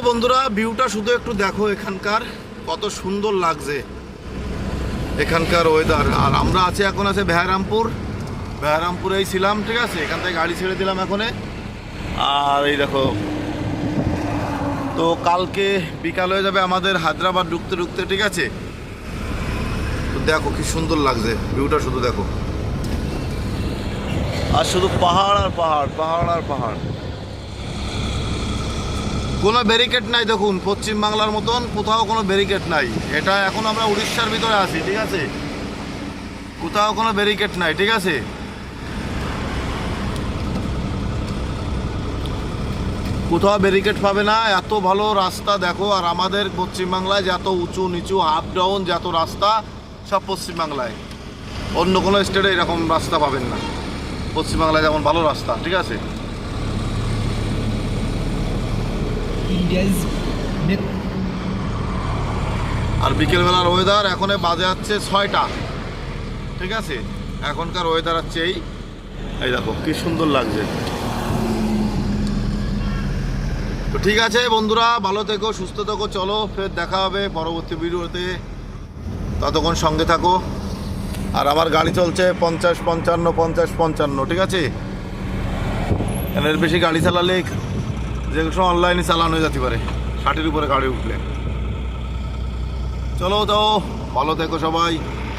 বন্ধুরা ভিউটা শুধু একটু দেখো, এখানকার কত সুন্দর লাগছে এখানকার ওয়েদার। আর আমরা আছি এখন আছে বেহারামপুরেই ছিলাম, ঠিক আছে। এখান থেকে গাড়ি ছেড়ে দিলাম এখনে। আর এই দেখো, তো কালকে বিকাল হয়ে যাবে আমাদের হায়দ্রাবাদ ঢুকতে ঢুকতে, ঠিক আছে। তো দেখো কি সুন্দর লাগছে ভিউটা, শুধু দেখো। আর শুধু পাহাড় আর পাহাড়, পাহাড় আর পাহাড়, কোনো ব্যারিকেড নাই। দেখুন পশ্চিম বাংলার মতন কোথাও কোনো ব্যারিকেড নাই। এটা এখন আমরা উড়িষ্যার ভিতরে আছি, ঠিক আছে। কোথাও কোনো ব্যারিকেড নাই, ঠিক আছে। কোথাও ব্যারিকেড পাবে না, এত ভালো রাস্তা দেখো। আর আমাদের পশ্চিমবাংলায় যত উঁচু নিচু আপ ডাউন যত রাস্তা, সব পশ্চিমবাংলায়। অন্য কোনো স্টেটে এরকম রাস্তা পাবেন না। পশ্চিমবাংলায় যেমন ভালো রাস্তা, ঠিক আছে। আর বিকেলবেলার ওয়েদার, এখন বাজে যাচ্ছে 6টা, ঠিক আছে। এখনকার ওয়েদার হচ্ছে এই দেখো কি সুন্দর লাগছে। তো ঠিক আছে বন্ধুরা, ভালো থেকো, সুস্থ থেকো। চলো ফের দেখা হবে পরবর্তী ভিডিওতে, ততক্ষণ সঙ্গে থাকো। আর আমার গাড়ি চলছে 50, 55, 50, 55, ঠিক আছে। এর বেশি গাড়ি চালালে যে সময় অনলাইনে চালানো হয়ে যেতে পারে, 60-এর উপরে গাড়ি উঠলে। চলো যাও, ভালো থেকো সবাই।